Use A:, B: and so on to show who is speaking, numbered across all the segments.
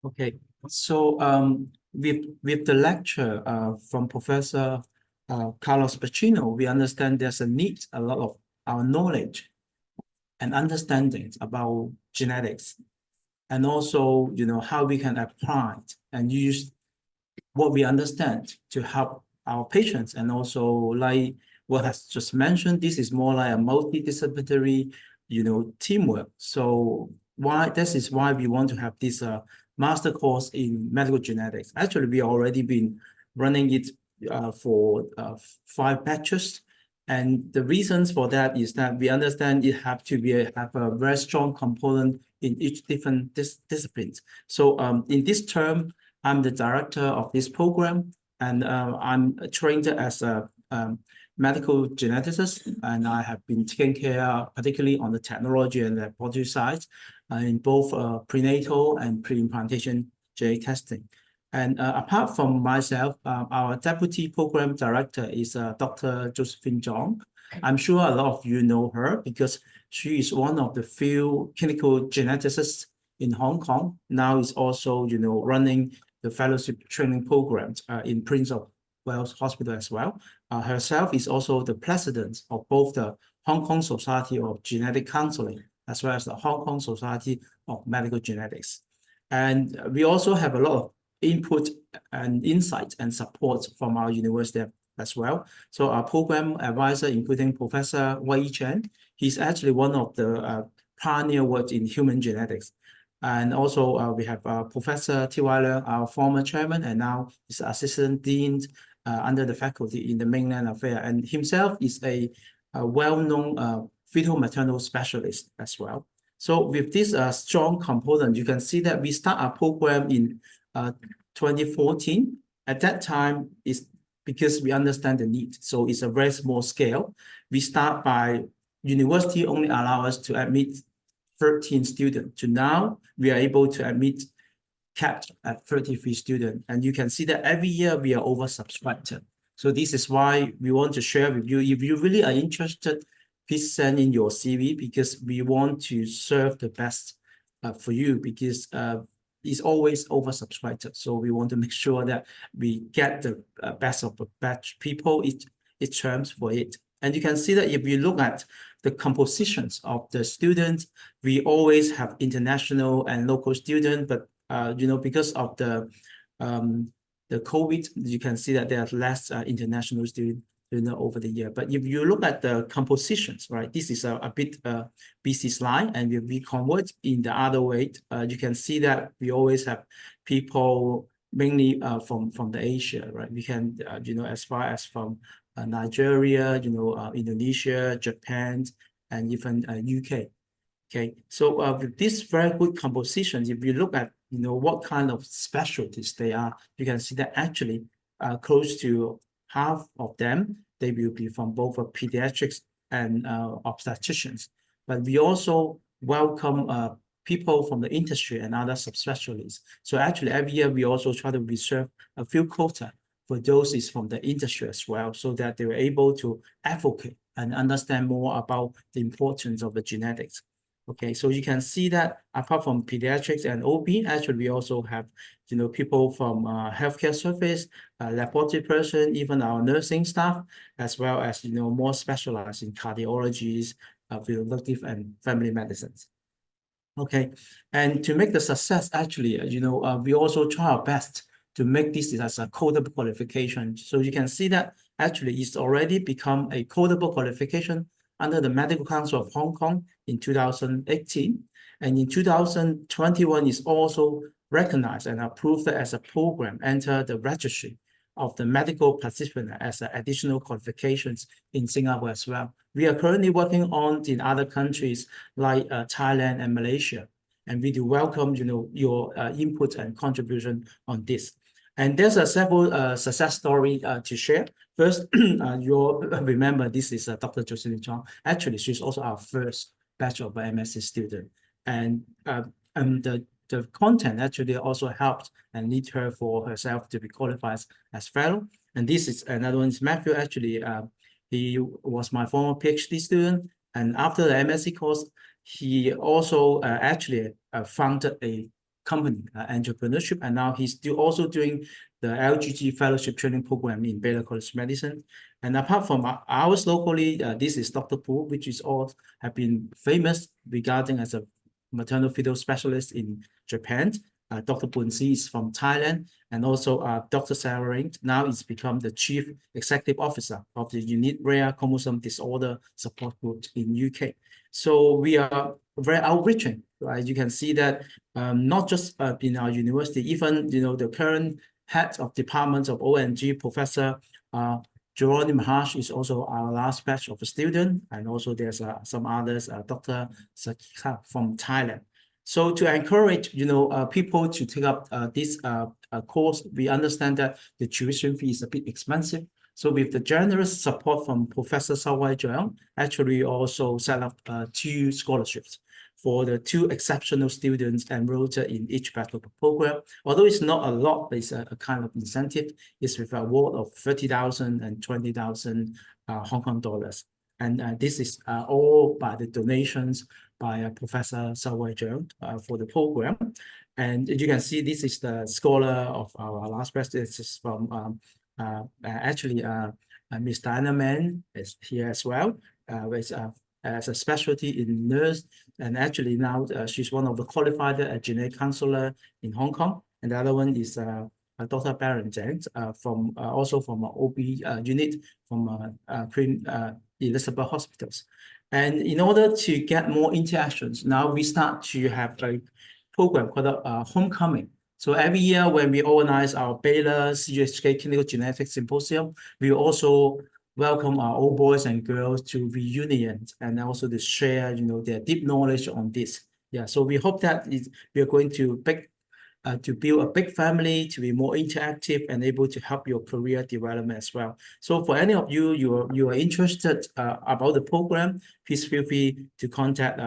A: Okay, so with the lecture from Professor Carlos Pacino, we understand there's a lot of our knowledge and understandings about genetics, and also how we can apply it and use what we understand to help our patients. And also, like what has just mentioned, this is more like a multidisciplinary teamwork. So this is why we want to have this master course in medical genetics. Actually, we already been running it for 5 batches. And the reasons for that is that we understand it have to have a very strong component in each different disciplines. So in this term, I'm the director of this program, and I'm trained as a medical geneticist, and I have been taking care, particularly on the technology and laboratory side, in both prenatal and pre-implantation genetic testing. And apart from myself, our deputy program director is Dr. Josephine Zhang. I'm sure a lot of you know her because she is one of the few clinical geneticists in Hong Kong. Now is also, running the fellowship training programs in Prince of Wales Hospital as well. Herself is also the president of both the Hong Kong Society of Genetic Counseling as well as the Hong Kong Society of Medical Genetics. And we also have a lot of input and insight and support from our university as well. So our program advisor, including Professor Wei Chen, he's actually one of the pioneer work in human genetics. And also we have Professor T.Y. Leung, our former chairman, and now is assistant dean under the faculty in the mainland affair. And himself is a well-known fetal maternal specialist as well. So with this strong component, you can see that we start our program in 2014. At that time, is because we understand the need. So it's a very small scale. We start by university only allow us to admit 13 students. To now, we are able to admit capped at 33 students. And you can see that every year we are oversubscribed. So this is why we want to share with you. If you really are interested, please send in your CV because we want to serve the best for you because it's always oversubscribed. So we want to make sure that we get the best of the batch people each terms for it. And you can see that if you look at the compositions of the students, we always have international and local students, but because of the COVID, you can see that there are less international students over the year. But if you look at the compositions, right, this is a bit busy slide, and if we convert in the other way, you can see that we always have people mainly from the Asia, right? We can as far as from Nigeria, Indonesia, Japan, and even UK. Okay, so with this very good compositions, if you look at what kind of specialties they are, you can see that actually close to half of them, they will be from both pediatrics and obstetricians. But we also welcome people from the industry and other subspecialties. So actually every year we also try to reserve a few quota for those is from the industry as well, so that they were able to advocate and understand more about the importance of the genetics. Okay, so you can see that apart from pediatrics and OB, actually we also have people from healthcare service, laboratory person, even our nursing staff, as well as more specialized in cardiologies, reproductive and family medicines. Okay, and to make the success, actually, we also try our best to make this as a codable qualification. So you can see that actually it's already become a codable qualification under the Medical Council of Hong Kong in 2018. And in 2021 is also recognized and approved as a program, enter the registry of the medical participant as additional qualifications in Singapore as well. We are currently working on in other countries like Thailand and Malaysia. And we do welcome your input and contribution on this. And there's several success story to share. First, you'll remember this is Dr. Josephine Chong. Actually, she's also our first batch of MSc student. And the content actually also helped and lead her for herself to be qualified as fellow. And this is another one is Matthew. Actually, he was my former PhD student. And after the MSc course, he also actually founded a company, entrepreneurship, and now he's also doing the LGG fellowship training program in Baylor College of Medicine. And apart from ours locally, this is Dr. Pu, which is all have been famous regarding as a maternal fetal specialist in Japan. Dr. Bunsi is from Thailand, and also Dr. Sarah Ring now is become the Chief Executive Officer of the Unique Rare Chromosome Disorder Support Group in UK. So we are very outreaching, right? You can see that not just in our university, even the current head of departments of ONG, Professor Jeroni Maharsh is also our last batch of a student, and also there's some others, Dr. Sakika from Thailand. So to encourage, people to take up this course, we understand that the tuition fee is a bit expensive. So with the generous support from Professor Sawai Jiang, actually also set up 2 scholarships for the 2 exceptional students enrolled in each battle program. Although it's not a lot, it's a kind of incentive. It's with an award of 30,000 and 20,000 Hong Kong dollars. And this is all by the donations by Professor Sawai Jiang for the program. And you can see this is the scholar of our last batch. This is from actually Miss Diana Mann is here as well, with as a specialty in nurse, and actually now she's one of the qualified genetic counselor in Hong Kong. And the other one is Dr. Baron Zhang from also from OB unit from Queen Elizabeth Hospitals. And in order to get more interactions, now we start to have a program called Homecoming. So every year when we organize our Baylor CHK Clinical Genetics Symposium, we also welcome our old boys and girls to reunion and also to share, their deep knowledge on this. Yeah, so we hope that we are going to build a big family, to be more interactive and able to help your career development as well. So for any of you, you are interested about the program, please feel free to contact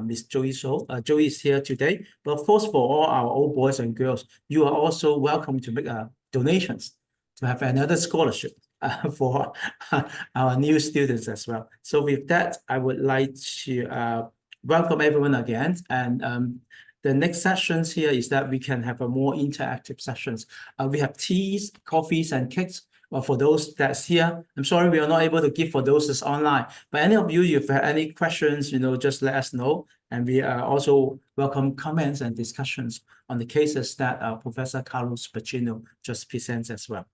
A: Ms. Joey So. Joey is here today, but of course, for all our old boys and girls, you are also welcome to make donations to have another scholarship for our new students as well. So with that, I would like to welcome everyone again. And the next sessions here is that we can have a more interactive sessions. We have teas, coffees, and cakes. For those that's here, I'm sorry we are not able to give for those that's online. But any of you, if you have any questions, just let us know. And we also welcome comments and discussions on the cases that Professor Carlos Pacino just presents as well.